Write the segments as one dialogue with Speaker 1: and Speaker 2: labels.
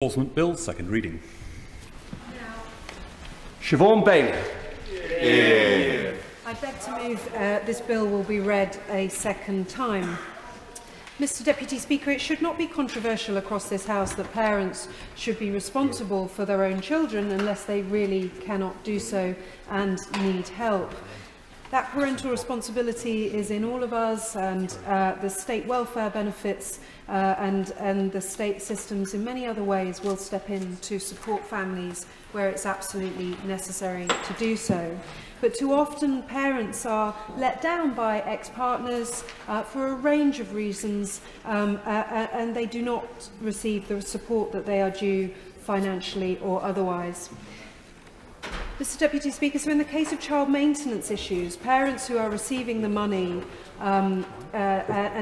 Speaker 1: Enforcement Bill, second reading.
Speaker 2: Siobhan Bailey.
Speaker 3: Yeah. I beg to move this bill will be read a second time. Mr Deputy Speaker, it should not be controversial across this House that parents should be responsible for their own children unless they really cannot do so and need help. That parental responsibility is in all of us, and the state welfare benefits and the state systems in many other ways will step in to support families where it's absolutely necessary to do so. But too often parents are let down by ex-partners for a range of reasons, and they do not receive the support that they are due financially or otherwise. Mr Deputy Speaker, so in the case of child maintenance issues, parents who are receiving the money and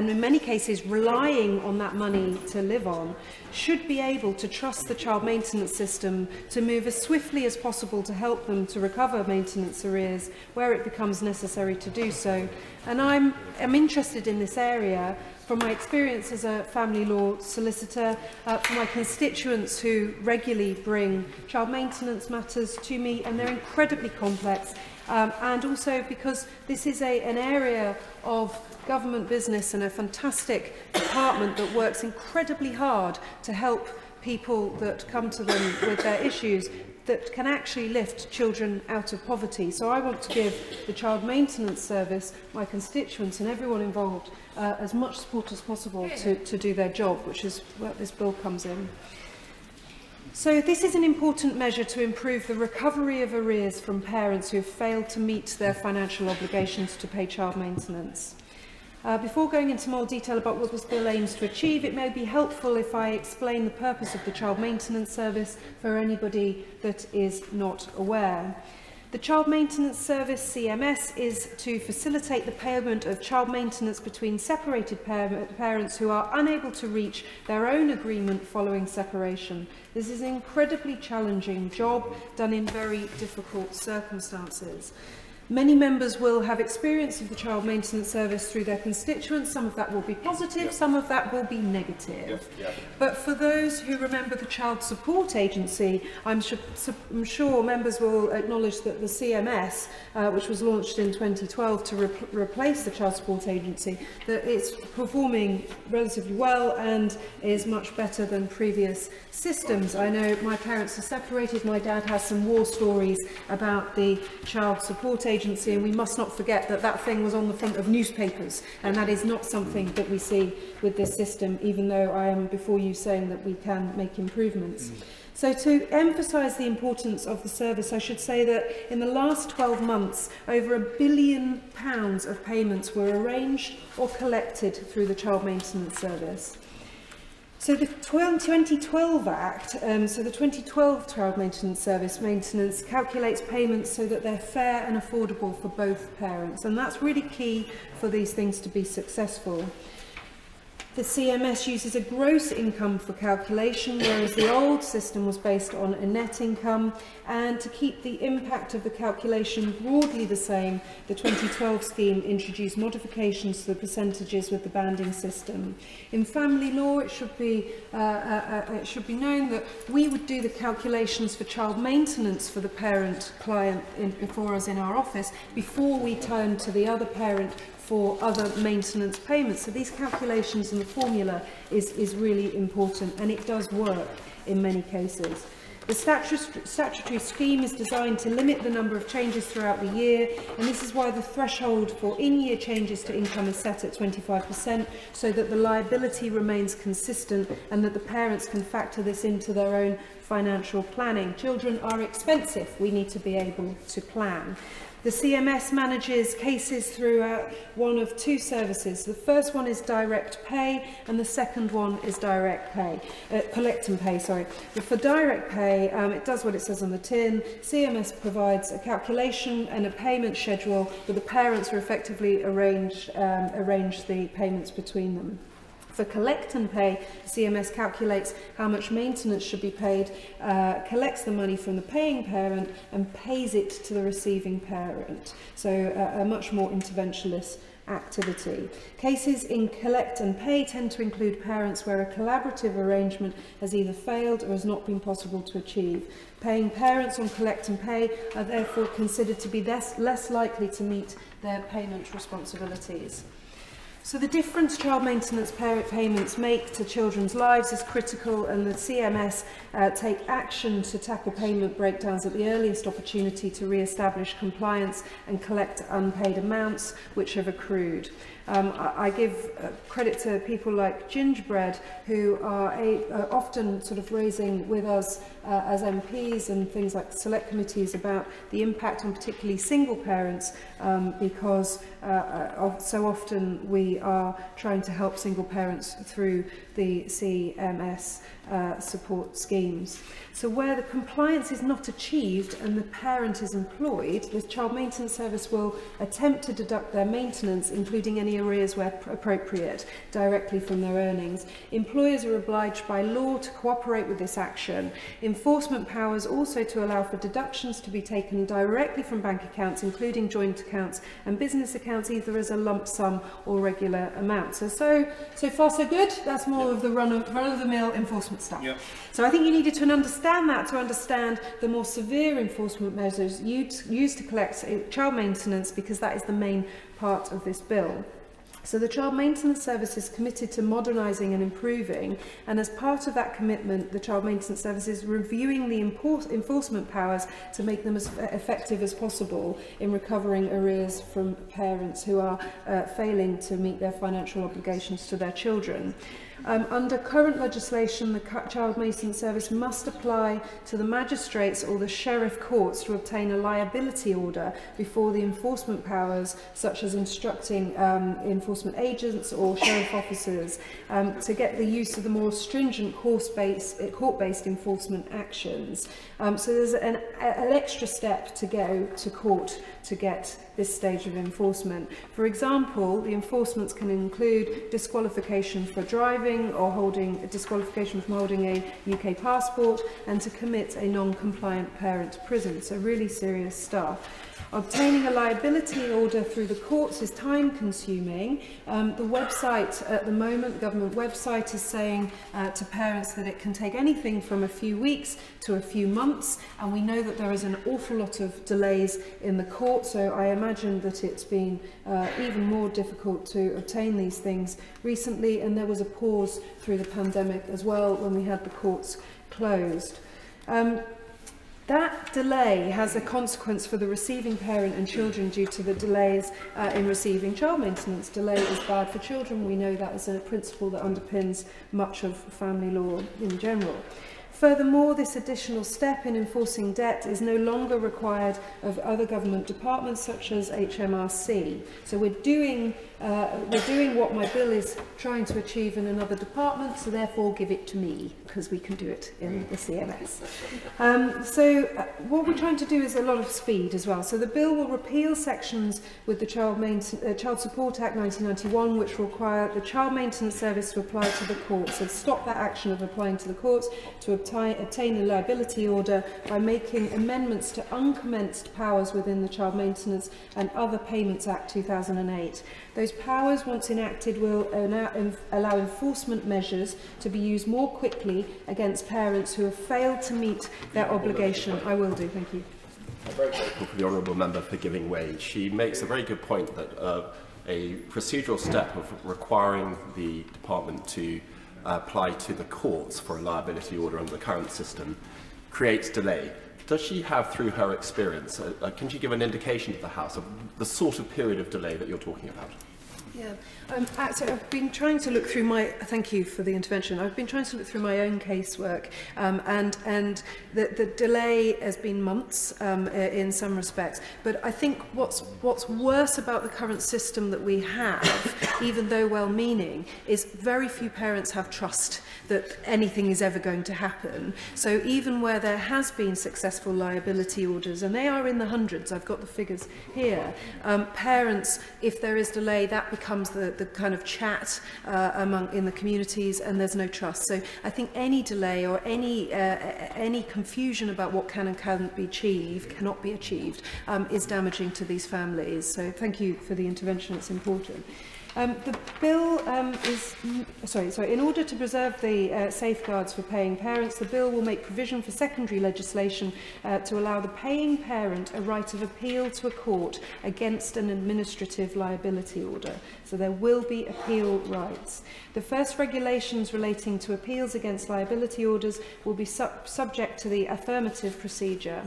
Speaker 3: in many cases relying on that money to live on, should be able to trust the child maintenance system to move as swiftly as possible to help them to recover maintenance arrears where it becomes necessary to do so. And I'm interested in this area from my experience as a family law solicitor, from my constituents who regularly bring child maintenance matters to me, and they're incredibly complex, and also because this is an area of government business and a fantastic department that works incredibly hard to help people that come to them with their issues that can actually lift children out of poverty. So I want to give the Child Maintenance Service, my constituents and everyone involved as much support as possible to do their job, which is where this bill comes in. So this is an important measure to improve the recovery of arrears from parents who have failed to meet their financial obligations to pay child maintenance. Before going into more detail about what this bill aims to achieve, it may be helpful if I explain the purpose of the Child Maintenance Service for anybody that is not aware. The Child Maintenance Service, CMS, is to facilitate the payment of child maintenance between separated parents who are unable to reach their own agreement following separation. This is an incredibly challenging job done in very difficult circumstances. Many members will have experience of the Child Maintenance Service through their constituents. Some of that will be positive, some of that will be negative. But for those who remember the Child Support Agency, I'm sure members will acknowledge that the CMS, which was launched in 2012 to replace the Child Support Agency, that it's performing relatively well and is much better than previous systems. I know my parents are separated. My dad has some war stories about the Child Support Agency, and we must not forget that that thing was on the front of newspapers, and that is not something that we see with this system, even though I am before you saying that we can make improvements. So to emphasise the importance of the service, I should say that in the last 12 months, over £1 billion of payments were arranged or collected through the Child Maintenance Service. So the 2012 Act, so the 2012 Child Maintenance Service maintenance calculates payments so that they're fair and affordable for both parents, and that's really key for these things to be successful. The CMS uses a gross income for calculation, whereas the old system was based on a net income. And to keep the impact of the calculation broadly the same, the 2012 scheme introduced modifications to the percentages with the banding system. In family law, it should be known that we would do the calculations for child maintenance for the parent client before us in our office before we turn to the other parent for other maintenance payments. So these calculations and the formula is really important, and it does work in many cases. The statutory scheme is designed to limit the number of changes throughout the year, and this is why the threshold for in-year changes to income is set at 25%, so that the liability remains consistent and that the parents can factor this into their own financial planning. Children are expensive. We need to be able to plan. The CMS manages cases through one of two services. The first one is direct pay, and the second one is direct pay, collect and pay, sorry. But for direct pay, it does what it says on the tin. CMS provides a calculation and a payment schedule, but the parents are effectively arrange the payments between them. For collect and pay, CMS calculates how much maintenance should be paid, collects the money from the paying parent and pays it to the receiving parent. So a much more interventionist activity. Cases in collect and pay tend to include parents where a collaborative arrangement has either failed or has not been possible to achieve. Paying parents on collect and pay are therefore considered to be less likely to meet their payment responsibilities. So the difference child maintenance payments make to children's lives is critical, and the CMS take action to tackle payment breakdowns at the earliest opportunity to re-establish compliance and collect unpaid amounts which have accrued. I give credit to people like Gingerbread, who are often sort of raising with us as MPs and things like select committees about the impact on particularly single parents, because so often we are trying to help single parents through the CMS support schemes. So where the compliance is not achieved and the parent is employed, the Child Maintenance Service will attempt to deduct their maintenance, including any arrears where appropriate, directly from their earnings. Employers are obliged by law to cooperate with this action. Enforcement powers also to allow for deductions to be taken directly from bank accounts, including joint accounts and business accounts, either as a lump sum or regular amount. So far so good. That's more of the run-of-the-mill enforcement stuff. Yep. So I think you needed to understand that to understand the more severe enforcement measures used to collect child maintenance, because that is the main part of this bill. So the Child Maintenance Service is committed to modernising and improving, and as part of that commitment, the Child Maintenance Service is reviewing the enforcement powers to make them as effective as possible in recovering arrears from parents who are failing to meet their financial obligations to their children. Under current legislation, the Child Maintenance Service must apply to the magistrates or the sheriff courts to obtain a liability order before the enforcement powers, such as instructing enforcement agents or sheriff officers, to get the use of the more stringent court-based enforcement actions. So there's an extra step to go to court to get this stage of enforcement. For example, the enforcements can include disqualification for driving or disqualification from holding a UK passport, and to commit a non-compliant parent to prison. So really serious stuff. Obtaining a liability order through the courts is time-consuming. The website at the moment, the government website, is saying to parents that it can take anything from a few weeks to a few months, and we know that there is an awful lot of delays in the court, so I imagine that it's been even more difficult to obtain these things recently, and there was a pause through the pandemic as well when we had the courts closed. That delay has a consequence for the receiving parent and children due to the delays in receiving child maintenance. Delay is bad for children. We know that is a principle that underpins much of family law in general. Furthermore, this additional step in enforcing debt is no longer required of other government departments such as HMRC. So we're doing what my bill is trying to achieve in another department, so therefore give it to me, because we can do it in the CMS. What we're trying to do is a lot of speed as well. So the bill will repeal sections with the Child Support Act 1991, which require the Child Maintenance Service to apply to the courts, and stop that action of applying to the courts to obtain a liability order by making amendments to uncommenced powers within the Child Maintenance and Other Payments Act 2008. Those powers, once enacted, will allow enforcement measures to be used more quickly against parents who have failed to meet their obligation. I will do, thank you.
Speaker 1: I'm very grateful for the honourable member for giving way. She makes a very good point that a procedural step of requiring the department to apply to the courts for a liability order under the current system creates delay. Does she have, through her experience, can she give an indication to the House of the sort of period of delay that you're talking about?
Speaker 3: Yeah, so I've been trying to look through thank you for the intervention. I've been trying to look through my own casework, and the delay has been months in some respects. But I think what's worse about the current system that we have, even though well-meaning, is very few parents have trust that anything is ever going to happen. So even where there has been successful liability orders, and they are in the hundreds, I've got the figures here, parents, if there is delay, that becomes becomes the kind of chat in the communities, and there's no trust. So I think any delay or any confusion about what can and cannot be achieved is damaging to these families. So thank you for the intervention. It's important. The bill in order to preserve the safeguards for paying parents, the bill will make provision for secondary legislation to allow the paying parent a right of appeal to a court against an administrative liability order. So there will be appeal rights. The first regulations relating to appeals against liability orders will be subject to the affirmative procedure.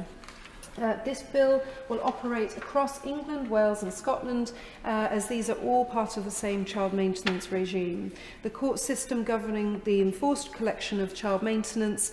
Speaker 3: This bill will operate across England, Wales and Scotland, as these are all part of the same child maintenance regime. The court system governing the enforced collection of child maintenance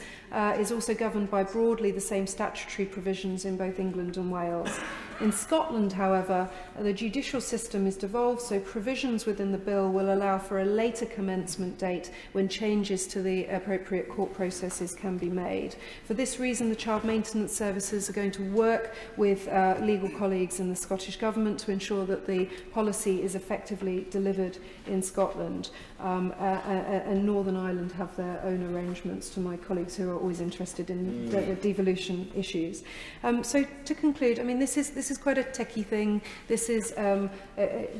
Speaker 3: is also governed by broadly the same statutory provisions in both England and Wales. In Scotland, however, the judicial system is devolved, so provisions within the bill will allow for a later commencement date when changes to the appropriate court processes can be made. For this reason, the child maintenance services are going to work with legal colleagues in the Scottish Government to ensure that the policy is effectively delivered in Scotland. And Northern Ireland have their own arrangements, to my colleagues who are always interested in the devolution issues. So to conclude, I mean, this is quite a techie thing. This is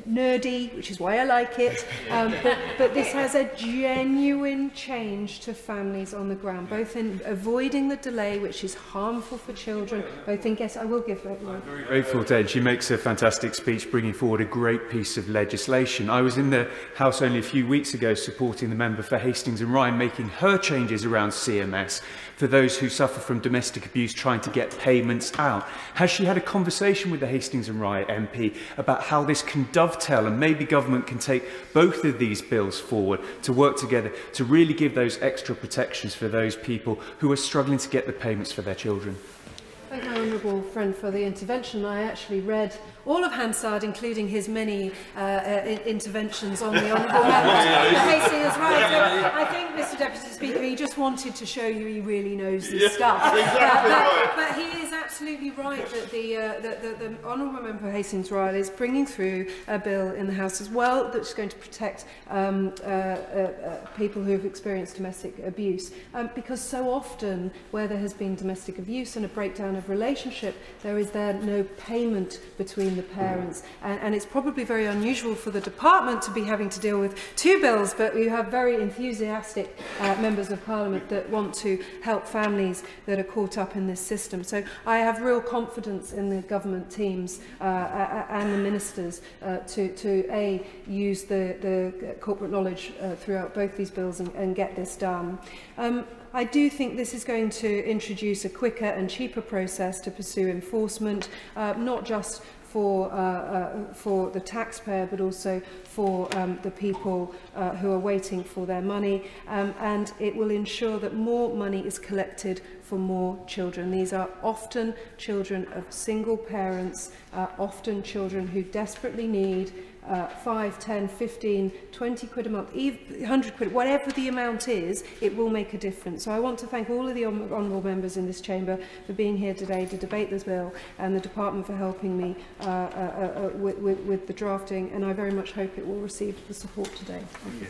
Speaker 3: nerdy, which is why I like it. But this has a genuine change to families on the ground, both in avoiding the delay, which is harmful for children, both in I will give it.
Speaker 2: I'm very grateful to Ed. She makes a fantastic speech, bringing forward a great piece of legislation. I was in the House only a few weeks ago supporting the member for Hastings and Ryan, making her changes around CMS for those who suffer from domestic abuse, trying to get payments out. Has she had a conversation with the Hastings and Rye MP about how this can dovetail, and maybe government can take both of these bills forward to work together to really give those extra protections for those people who are struggling to get the payments for their children?
Speaker 3: Thank my honourable friend for the intervention. I actually read all of Hansard, including his many interventions on the honourable member. Hastings is right. So I think, Mr Deputy Speaker, he just wanted to show you he really knows his stuff. But he is absolutely right that the honourable member for Hastings Ryle is bringing through a bill in the House as well that's going to protect people who have experienced domestic abuse. Because so often where there has been domestic abuse and a breakdown of relationship, there is no payment between the parents, and it's probably very unusual for the department to be having to deal with two bills, but we have very enthusiastic members of Parliament that want to help families that are caught up in this system. So I have real confidence in the government teams and the ministers to use the corporate knowledge throughout both these bills and get this done. I do think this is going to introduce a quicker and cheaper process to pursue enforcement, not just for the taxpayer, but also for the people who are waiting for their money, and it will ensure that more money is collected for more children. These are often children of single parents, often children who desperately need 5, 10, 15, 20 quid a month, 100 quid, whatever the amount is, it will make a difference. So I want to thank all of the honourable members in this chamber for being here today to debate this bill, and the department for helping me with the drafting, and I very much hope it will receive the support today. Thank you.